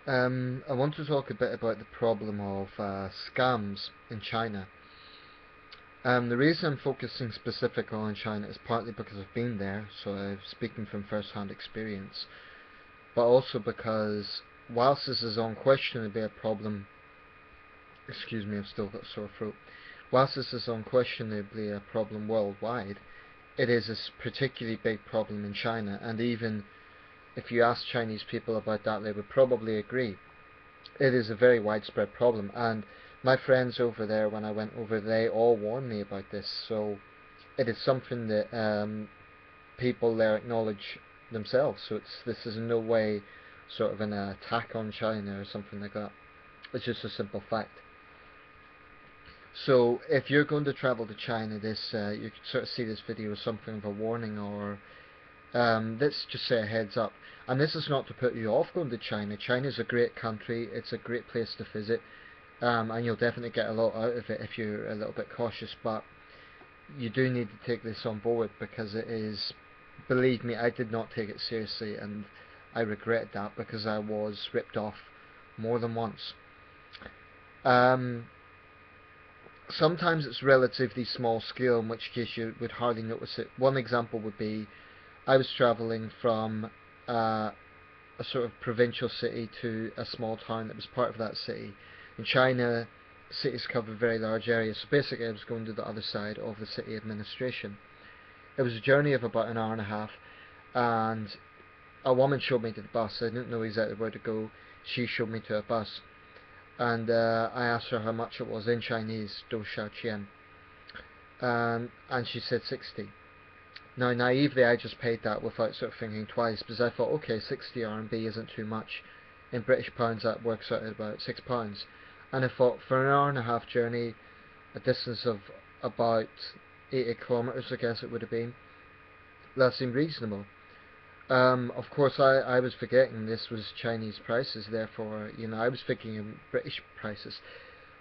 I want to talk a bit about the problem of scams in China. The reason I'm focusing specifically on China is partly because I've been there, so I'm speaking from first-hand experience, but also because whilst this is unquestionably a problem, excuse me, I've still got a sore throat. Whilst this is unquestionably a problem worldwide, it is a particularly big problem in China, and even if you ask Chinese people about that, they would probably agree. It is a very widespread problem, and my friends over there, when I went over, they all warned me about this. So it is something that people there acknowledge themselves. So this is in no way sort of an attack on China or something like that. It's just a simple fact. So if you're going to travel to China, this you could sort of see this video as something of a warning, or let's just say a heads up. And this is not to put you off going to China. China's a great country. It's a great place to visit. And you'll definitely get a lot out of it if you're a little bit cautious, but you do need to take this on board because it is, believe me, I did not take it seriously, and I regret that because I was ripped off more than once. Sometimes it's relatively small scale, in which case you would hardly notice it. One example would be I was travelling from a sort of provincial city to a small town that was part of that city. In China, cities cover very large areas, so basically I was going to the other side of the city administration. It was a journey of about an hour and a half, and a woman showed me to the bus. I didn't know exactly where to go. She showed me to a bus, and I asked her how much it was in Chinese, do xiao qian, and she said 60. Now, naively, I just paid that without sort of thinking twice, because I thought, okay, 60 RMB isn't too much. In British pounds, that works out at about £6. And I thought, for an hour and a half journey, a distance of about 80 kilometres, I guess it would have been, that seemed reasonable. Of course, I was forgetting this was Chinese prices, therefore, I was thinking in British prices.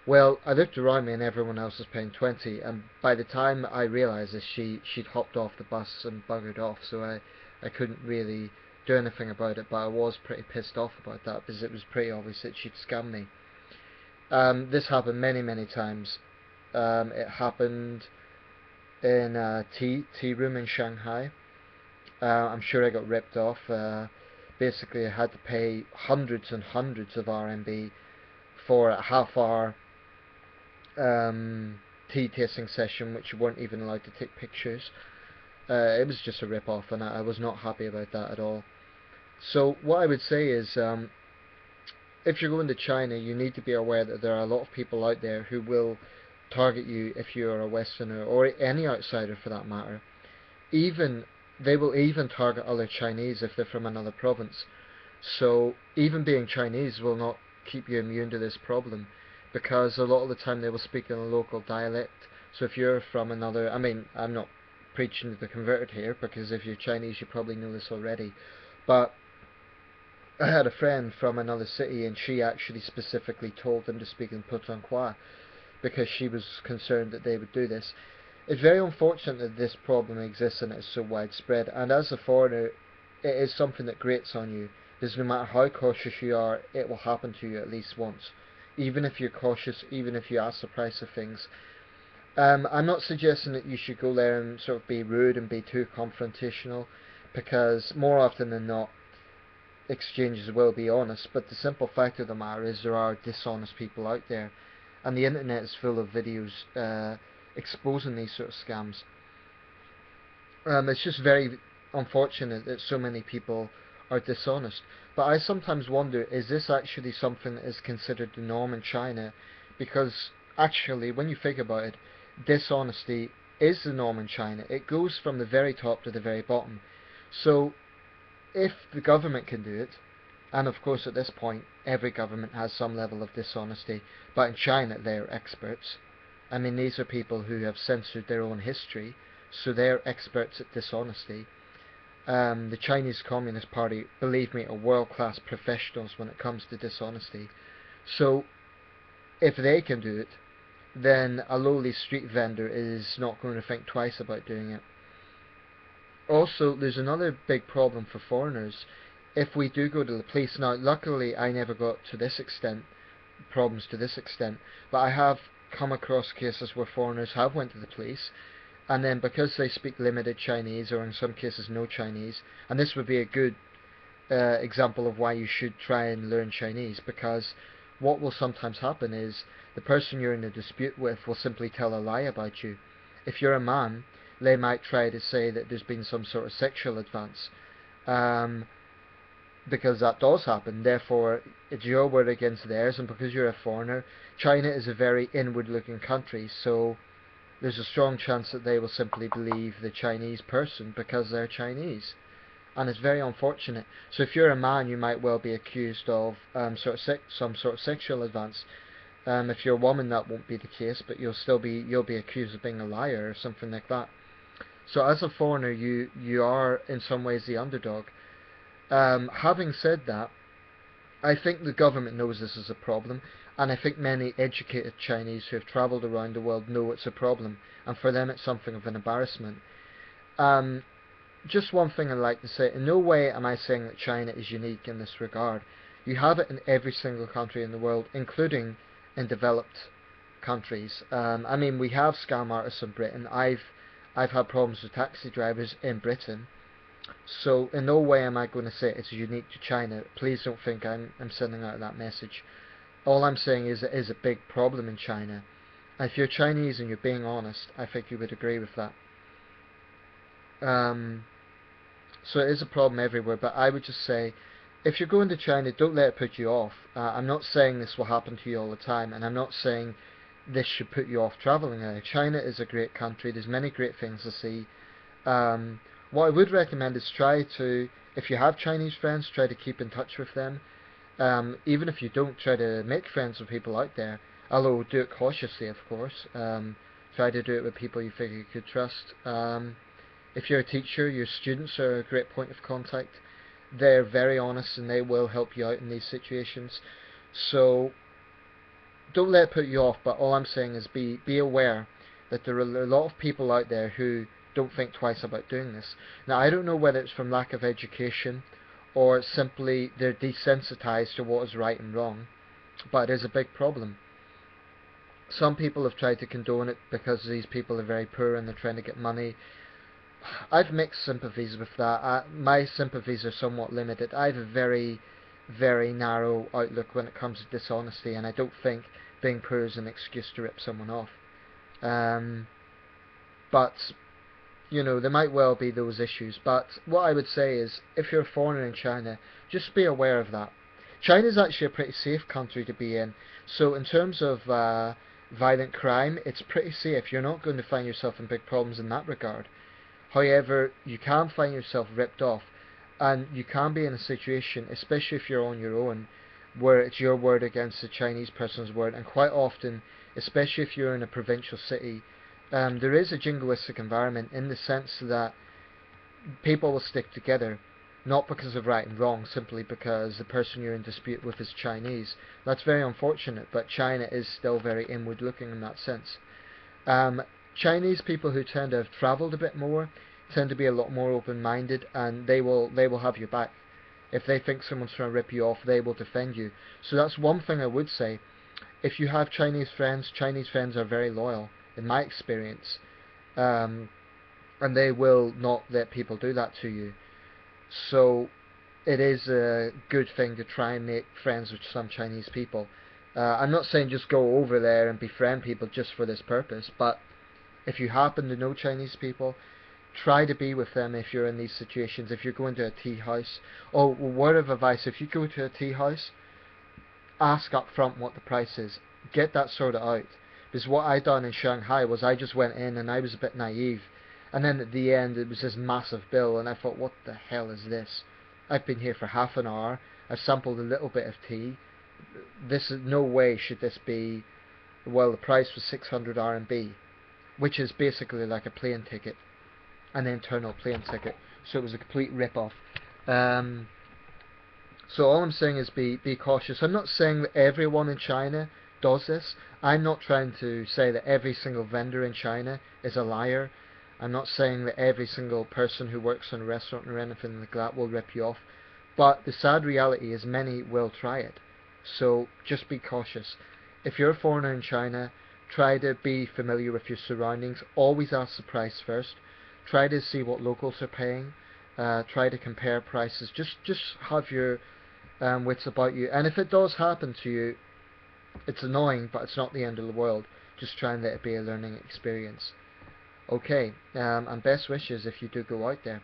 Well, I looked around me and everyone else was paying 20, and by the time I realised this, she'd hopped off the bus and buggered off, so I couldn't really do anything about it, but I was pretty pissed off about that because it was pretty obvious that she'd scammed me. This happened many, many times. It happened in a tea room in Shanghai. I'm sure I got ripped off. Basically, I had to pay hundreds and hundreds of RMB for a half-hour tea tasting session, which you weren't even allowed to take pictures. It was just a rip-off, and I was not happy about that at all. So what I would say is, if you're going to China, you need to be aware that there are a lot of people out there who will target you if you're a Westerner, or any outsider for that matter. They will even target other Chinese if they're from another province. So even being Chinese will not keep you immune to this problem, because a lot of the time they will speak in a local dialect. So if you're from another, I'm not preaching to the converted here, because if you're Chinese you probably know this already, but I had a friend from another city, and she actually specifically told them to speak in Putonghua because she was concerned that they would do this. It's very unfortunate that this problem exists and it's so widespread, and as a foreigner it is something that grates on you, because no matter how cautious you are, it will happen to you at least once. Even if you're cautious, even if you ask the price of things. I'm not suggesting that you should go there and sort of be rude and be too confrontational, because more often than not exchanges will be honest, but the simple fact of the matter is there are dishonest people out there, and the internet is full of videos exposing these sort of scams. It's just very unfortunate that so many people are dishonest, but I sometimes wonder, is this actually something that is considered the norm in China? Because actually, when you think about it, dishonesty is the norm in China. It goes from the very top to the very bottom. So if the government can do it, and of course at this point every government has some level of dishonesty, but in China they're experts. These are people who have censored their own history, so they're experts at dishonesty. The Chinese Communist Party, believe me, are world-class professionals when it comes to dishonesty. So if they can do it, then a lowly street vendor is not going to think twice about doing it. Also, there's another big problem for foreigners. if we do go to the police, now luckily I never got to this extent, problems to this extent, but I have come across cases where foreigners have went to the police, and then because they speak limited Chinese, or in some cases no Chinese, and this would be a good example of why you should try and learn Chinese, because what will sometimes happen is the person you're in a dispute with will simply tell a lie about you. If you're a man, they might try to say that there's been some sort of sexual advance, because that does happen. Therefore, it's your word against theirs, and because you're a foreigner, China is a very inward-looking country, so there's a strong chance that they will simply believe the Chinese person because they're Chinese. And it's very unfortunate. So if you're a man, you might well be accused of some sort of sexual advance. If you're a woman, that won't be the case, but you'll be accused of being a liar or something like that. So as a foreigner, you are in some ways the underdog. Having said that, I think the government knows this is a problem, and I think many educated Chinese who have travelled around the world know it's a problem, and for them it's something of an embarrassment. Just one thing I'd like to say, in no way am I saying that China is unique in this regard. You have it in every single country in the world, including in developed countries. I mean, we have scam artists in Britain. I've had problems with taxi drivers in Britain. So in no way am I going to say it's unique to China. Please don't think I'm sending out that message. All I'm saying is it is a big problem in China. And if you're Chinese and you're being honest, I think you would agree with that. So it is a problem everywhere, but I would just say, if you're going to China, don't let it put you off. I'm not saying this will happen to you all the time, and I'm not saying this should put you off travelling there. China is a great country. There's many great things to see. What I would recommend is try to, if you have Chinese friends, try to keep in touch with them. Even if you don't, try to make friends with people out there, although do it cautiously, of course. Try to do it with people you think you could trust. If you're a teacher, your students are a great point of contact. They're very honest and they will help you out in these situations. So don't let it put you off, but all I'm saying is be aware that there are a lot of people out there who don't think twice about doing this. Now, I don't know whether it's from lack of education or simply they're desensitized to what is right and wrong, but it is a big problem. Some people have tried to condone it because these people are very poor and they're trying to get money. I've mixed sympathies with that. My sympathies are somewhat limited. I have a very, very narrow outlook when it comes to dishonesty, and I don't think being poor is an excuse to rip someone off. But you know, there might well be those issues, but what I would say is, if you're a foreigner in China, just be aware of that. China is actually a pretty safe country to be in, so in terms of violent crime, it's pretty safe. You're not going to find yourself in big problems in that regard. However, you can find yourself ripped off, and you can be in a situation, especially if you're on your own, where it's your word against the Chinese person's word, and quite often, especially if you're in a provincial city, there is a jingoistic environment in the sense that people will stick together, not because of right and wrong, simply because the person you're in dispute with is Chinese. That's very unfortunate, but China is still very inward looking in that sense. Chinese people who tend to have travelled a bit more tend to be a lot more open-minded, and they will have your back. If they think someone's trying to rip you off, they will defend you. So that's one thing I would say. If you have Chinese friends are very loyal, in my experience, and they will not let people do that to you. So it is a good thing to try and make friends with some Chinese people. I'm not saying just go over there and befriend people just for this purpose, but if you happen to know Chinese people, try to be with them if you're in these situations. If you're going to a tea house, oh, word of advice, if you go to a tea house, ask up front what the price is. Get that sorted out. Because what I done in Shanghai was I just went in and I was a bit naive. And then at the end it was this massive bill and I thought, what the hell is this? I've been here for half an hour. I've sampled a little bit of tea. This is no way should this be. Well, the price was 600 RMB, which is basically like a plane ticket, an internal plane ticket. So it was a complete rip-off. So all I'm saying is be cautious. I'm not saying that everyone in China does this. I'm not trying to say that every single vendor in China is a liar. I'm not saying that every single person who works in a restaurant or anything like that will rip you off. But the sad reality is many will try it. So just be cautious. If you're a foreigner in China, try to be familiar with your surroundings. Always ask the price first. Try to see what locals are paying. Try to compare prices. Just have your wits about you. And if it does happen to you, it's annoying, but it's not the end of the world. Just try and let it be a learning experience. Okay, and best wishes if you do go out there.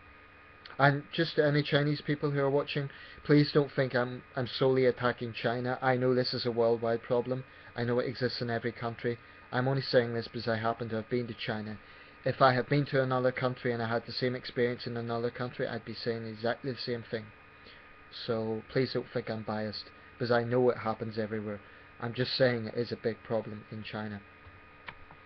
And just to any Chinese people who are watching, please don't think I'm solely attacking China. I know this is a worldwide problem. I know it exists in every country. I'm only saying this because I happen to have been to China. If I had been to another country and I had the same experience in another country, I'd be saying exactly the same thing. So please don't think I'm biased, because I know it happens everywhere. I'm just saying it is a big problem in China.